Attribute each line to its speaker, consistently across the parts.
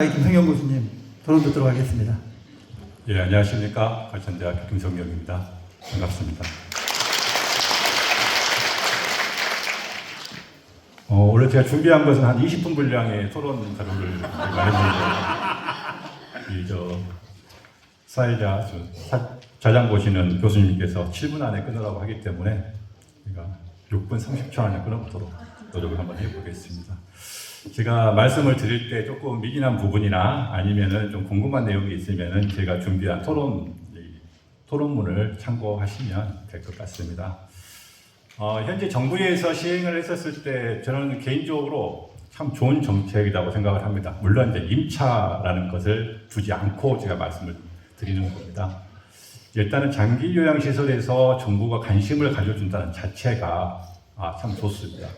Speaker 1: 김성영 교수님 토론 듣도록 하겠습니다.
Speaker 2: 예, 안녕하십니까. 과천대학교 김성영입니다. 반갑습니다. 원래 제가 준비한 것은 한 20분 분량의 토론 자료를 제가 했는데, 사회자, 자장 보시는 교수님께서 7분 안에 끊으라고 하기 때문에 제가 6분 30초 안에 끊어보도록 노력을 한번 해보겠습니다. 제가 말씀을 드릴 때 조금 미진한 부분이나 아니면은 좀 궁금한 내용이 있으면은 제가 준비한 토론문을 참고하시면 될 것 같습니다. 현재 정부에서 시행을 했었을 때 저는 개인적으로 참 좋은 정책이라고 생각을 합니다. 물론 이제 임차라는 것을 두지 않고 제가 말씀을 드리는 겁니다. 일단은 장기 요양시설에서 정부가 관심을 가져준다는 자체가 참 좋습니다.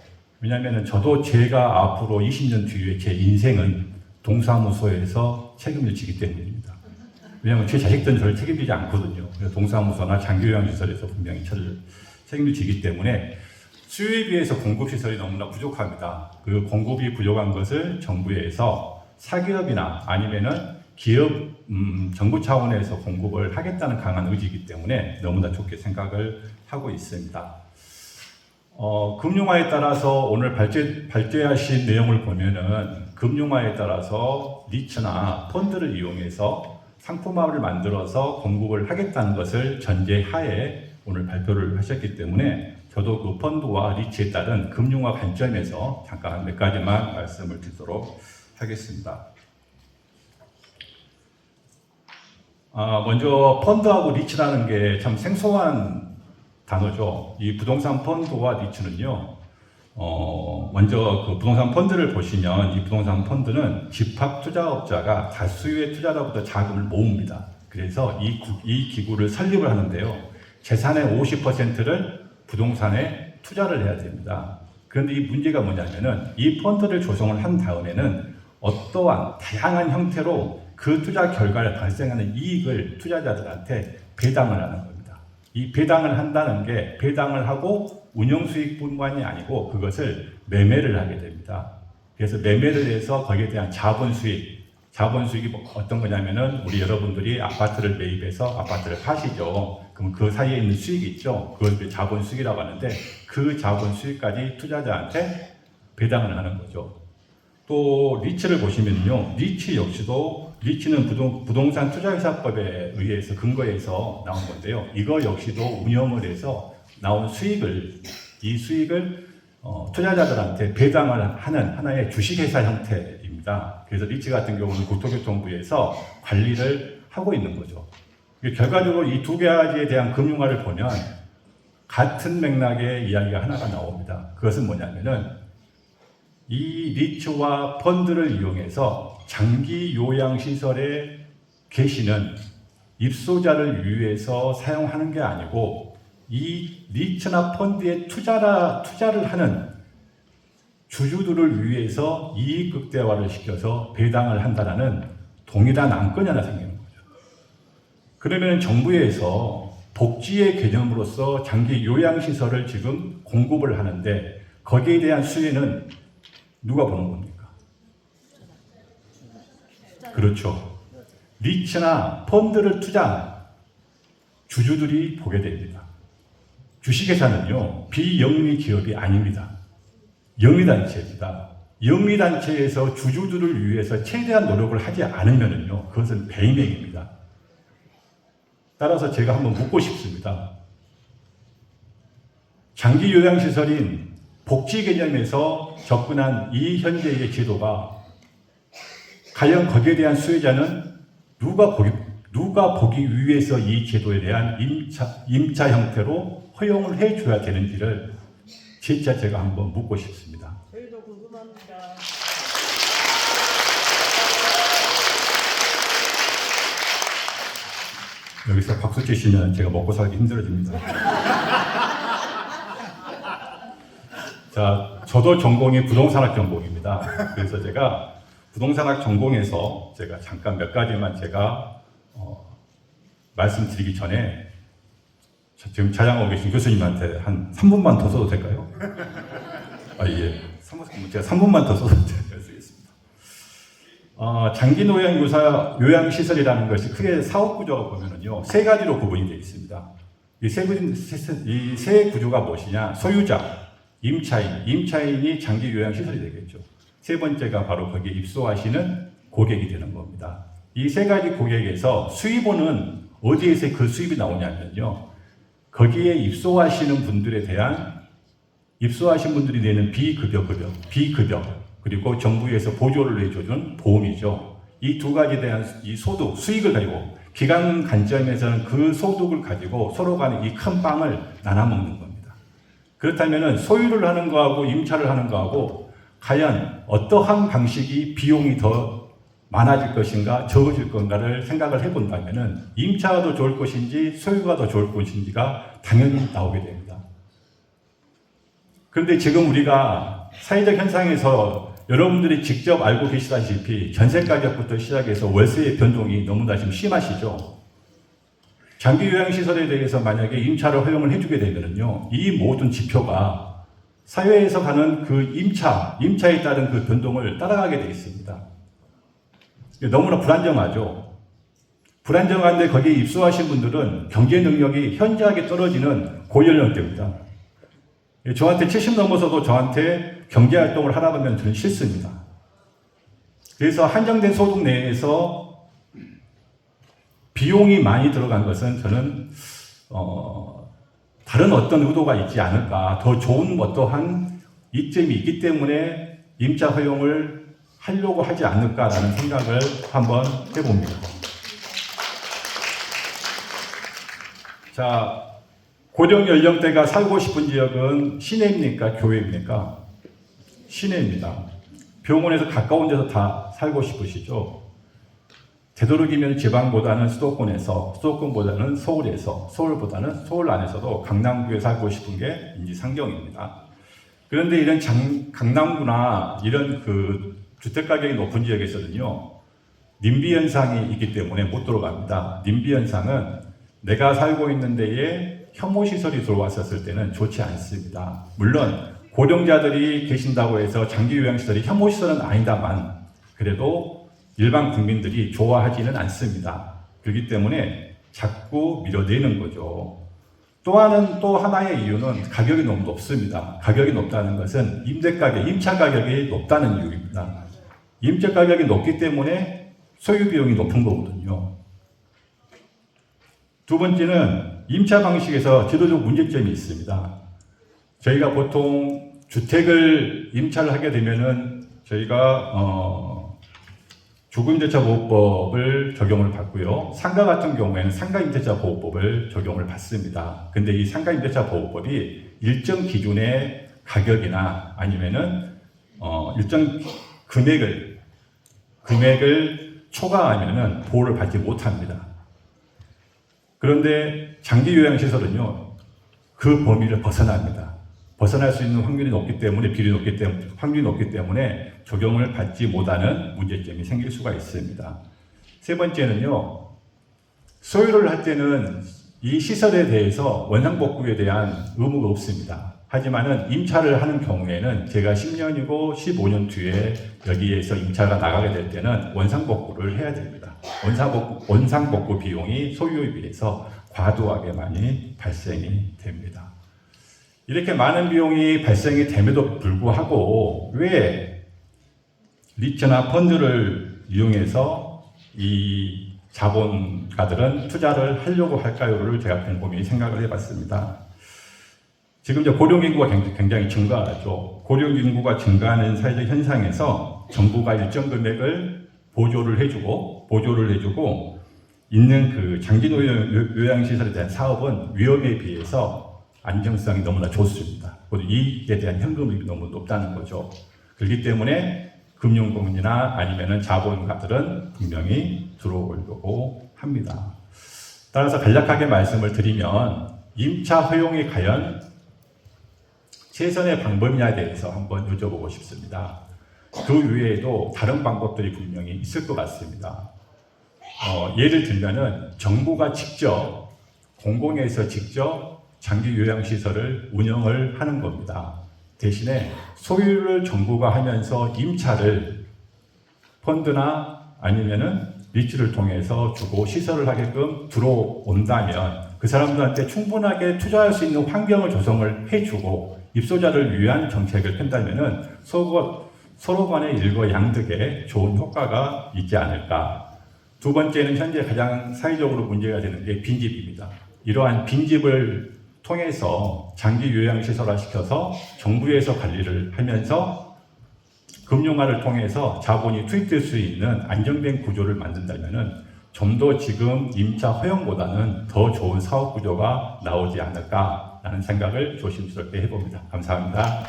Speaker 2: 왜냐하면 저도 제가 앞으로 20년 뒤에 제 인생은 동사무소에서 책임을 지기 때문입니다. 왜냐하면 제 자식들은 저를 책임지지 않거든요. 그래서 동사무소나 장기요양시설에서 분명히 저를 책임을 지기 때문에 수요에 비해서 공급시설이 너무나 부족합니다. 그 공급이 부족한 것을 정부에서 사기업이나 아니면은 기업, 정부 차원에서 공급을 하겠다는 강한 의지이기 때문에 너무나 좋게 생각을 하고 있습니다. 금융화에 따라서 오늘 발제하신 내용을 보면은 금융화에 따라서 리츠나 펀드를 이용해서 상품화를 만들어서 공급을 하겠다는 것을 전제하에 오늘 발표를 하셨기 때문에 저도 그 펀드와 리츠에 따른 금융화 관점에서 잠깐 몇 가지만 말씀을 드리도록 하겠습니다. 먼저 펀드하고 리츠라는 게 참 생소한 단어죠. 이 부동산 펀드와 리츠는요, 먼저 그 부동산 펀드를 보시면 이 부동산 펀드는 집합 투자업자가 다수의 투자자부터 자금을 모읍니다. 그래서 이 기구를 설립을 하는데요. 재산의 50%를 부동산에 투자를 해야 됩니다. 그런데 이 문제가 뭐냐면은 이 펀드를 조성을 한 다음에는 어떠한 다양한 형태로 그 투자 결과에 발생하는 이익을 투자자들한테 배당을 하는 겁니다. 이 배당을 한다는 게 배당을 하고 운영 수익뿐만이 아니고 그것을 매매를 하게 됩니다. 그래서 매매를 해서 거기에 대한 자본 수익이 뭐 어떤 거냐면은 우리 여러분들이 아파트를 매입해서 아파트를 파시죠. 그럼 그 사이에 있는 수익이 있죠. 그걸 자본 수익이라고 하는데 그 자본 수익까지 투자자한테 배당을 하는 거죠. 또 리츠를 보시면요, 리츠는 부동산 투자회사법에 의해서 근거해서 나온 건데요. 이거 역시도 운영을 해서 나온 이 수익을 투자자들한테 배당을 하는 하나의 주식회사 형태입니다. 그래서 리츠 같은 경우는 국토교통부에서 관리를 하고 있는 거죠. 결과적으로 이 두 가지에 대한 금융화를 보면 같은 맥락의 이야기가 하나가 나옵니다. 그것은 뭐냐면은 이 리츠와 펀드를 이용해서 장기 요양시설에 계시는 입소자를 위해서 사용하는 게 아니고 이 리츠나 펀드에 투자를 하는 주주들을 위해서 이익 극대화를 시켜서 배당을 한다는 동일한 안건이 하나 생기는 거죠. 그러면 정부에서 복지의 개념으로서 장기 요양시설을 지금 공급을 하는데 거기에 대한 수혜는 누가 보는 겁니까? 그렇죠. 리츠나 펀드를 투자한 주주들이 보게 됩니다. 주식회사는요, 비영리 기업이 아닙니다. 영리단체입니다. 영리단체에서 주주들을 위해서 최대한 노력을 하지 않으면요, 그것은 배임행위입니다. 따라서 제가 한번 묻고 싶습니다. 장기 요양시설인 복지 개념에서 접근한 이 현재의 제도가 과연 거기에 대한 수혜자는 누가 보기 위해서 이 제도에 대한 임차 형태로 허용을 해줘야 되는지를 진짜 제가 한번 묻고 싶습니다.
Speaker 3: 저희도 궁금합니다.
Speaker 2: 여기서 박수 치시면 제가 먹고 살기 힘들어집니다. 자, 저도 전공이 부동산학 전공입니다. 그래서 제가 부동산학 전공에서 제가 잠깐 몇 가지만 제가 말씀드리기 전에 지금 자장하고 계신 교수님한테 한 3분만 더 써도 될까요? 예. 제가 3분만 더 써도 될까요? 쓰겠습니다. 장기 요양시설이라는 것이 크게 사업 구조가 보면은요, 세 가지로 구분이 되어 있습니다. 이 세 구조가 무엇이냐? 소유자, 임차인이 장기 요양시설이 되겠죠. 세 번째가 바로 거기에 입소하시는 고객이 되는 겁니다. 이 세 가지 고객에서 수입원은 어디에서 그 수입이 나오냐면요, 거기에 입소하시는 분들에 대한 입소하신 분들이 내는 비급여, 그리고 정부에서 보조를 해주는 보험이죠. 이 두 가지에 대한 이 소득, 수익을 가지고 기간 관점에서는 그 소득을 가지고 서로 간에 이 큰 빵을 나눠 먹는 겁니다. 그렇다면 소유를 하는 거하고 임차를 하는 거하고 과연 어떠한 방식이 비용이 더 많아질 것인가 적어질 건가를 생각을 해본다면 임차가 더 좋을 것인지 소유가 더 좋을 것인지가 당연히 나오게 됩니다. 그런데 지금 우리가 사회적 현상에서 여러분들이 직접 알고 계시다시피 전세 가격부터 시작해서 월세의 변동이 너무나 지금 심하시죠. 장기 요양시설에 대해서 만약에 임차를 허용을 해주게 되면요, 이 모든 지표가 사회에서 가는 그 임차에 따른 그 변동을 따라가게 되어 있습니다. 너무나 불안정하죠. 불안정한데 거기에 입소하신 분들은 경제 능력이 현저하게 떨어지는 고연령대입니다. 저한테 70 넘어서도 저한테 경제활동을 하라 그러면 저는 싫습니다. 그래서 한정된 소득 내에서 비용이 많이 들어간 것은 저는 다른 어떤 의도가 있지 않을까, 더 좋은 어떠한 이점이 있기 때문에 임차 허용을 하려고 하지 않을까라는 생각을 한번 해봅니다. 자, 고령 연령대가 살고 싶은 지역은 시내입니까? 교외입니까? 시내입니다. 병원에서 가까운 데서 다 살고 싶으시죠? 되도록이면 지방보다는 수도권보다는 서울에서, 서울보다는 서울 안에서도 강남구에 살고 싶은 게 인지상정입니다. 그런데 이런 강남구나 이런 그 주택가격이 높은 지역에서는요, 님비 현상이 있기 때문에 못 들어갑니다. 님비 현상은 내가 살고 있는 데에 혐오시설이 들어왔었을 때는 좋지 않습니다. 물론 고령자들이 계신다고 해서 장기 요양시설이 혐오시설은 아니다만 그래도 일반 국민들이 좋아하지는 않습니다. 그렇기 때문에 자꾸 밀어내는 거죠. 또 하나의 이유는 가격이 너무 높습니다. 가격이 높다는 것은 임차 가격이 높다는 이유입니다. 임차 가격이 높기 때문에 소유 비용이 높은 거거든요. 두 번째는 임차 방식에서 제도적 문제점이 있습니다. 저희가 보통 주택을 임차를 하게 되면은 저희가 주거임대차보호법을 적용을 받고요. 상가 같은 경우에는 상가임대차보호법을 적용을 받습니다. 근데 이 상가임대차보호법이 일정 기준의 가격이나 아니면은 일정 금액을 초과하면은 보호를 받지 못합니다. 그런데 장기 요양시설은요, 그 범위를 벗어납니다. 벗어날 수 있는 확률이 높기 때문에, 확률이 높기 때문에 적용을 받지 못하는 문제점이 생길 수가 있습니다. 세 번째는요, 소유를 할 때는 이 시설에 대해서 원상복구에 대한 의무가 없습니다. 하지만은 임차를 하는 경우에는 제가 10년이고 15년 뒤에 여기에서 임차가 나가게 될 때는 원상복구를 해야 됩니다. 원상복구 비용이 소유에 비해서 과도하게 많이 발생이 됩니다. 이렇게 많은 비용이 발생이 됨에도 불구하고 왜 리츠나 펀드를 이용해서 이 자본가들은 투자를 하려고 할까요를 제가 곰곰이 생각을 해봤습니다. 지금 이제 고령 인구가 굉장히 증가하죠. 고령 인구가 증가하는 사회적 현상에서 정부가 일정 금액을 보조를 해주고 있는 그 장기 요양시설에 대한 사업은 위험에 비해서 안정성이 너무나 좋습니다. 그리고 이익에 대한 현금이 너무 높다는 거죠. 그렇기 때문에 금융공이나 아니면은 자본가들은 분명히 들어오려고 합니다. 따라서 간략하게 말씀을 드리면 임차 허용이 과연 최선의 방법이냐에 대해서 한번 여쭤보고 싶습니다. 그 외에도 다른 방법들이 분명히 있을 것 같습니다. 예를 들면은 정부가 직접 공공에서 직접 장기 요양시설을 운영을 하는 겁니다. 대신에 소유를 정부가 하면서 임차를 펀드나 아니면은 리츠를 통해서 주고 시설을 하게끔 들어온다면 그 사람들한테 충분하게 투자할 수 있는 환경을 조성을 해주고 입소자를 위한 정책을 편다면은 서로 간의 일거양득에 좋은 효과가 있지 않을까. 두 번째는 현재 가장 사회적으로 문제가 되는 게 빈집입니다. 이러한 빈집을 통해서 장기 요양시설화 시켜서 정부에서 관리를 하면서 금융화를 통해서 자본이 투입될 수 있는 안정된 구조를 만든다면은 좀 더 지금 임차 허용보다는 더 좋은 사업 구조가 나오지 않을까라는 생각을 조심스럽게 해봅니다. 감사합니다.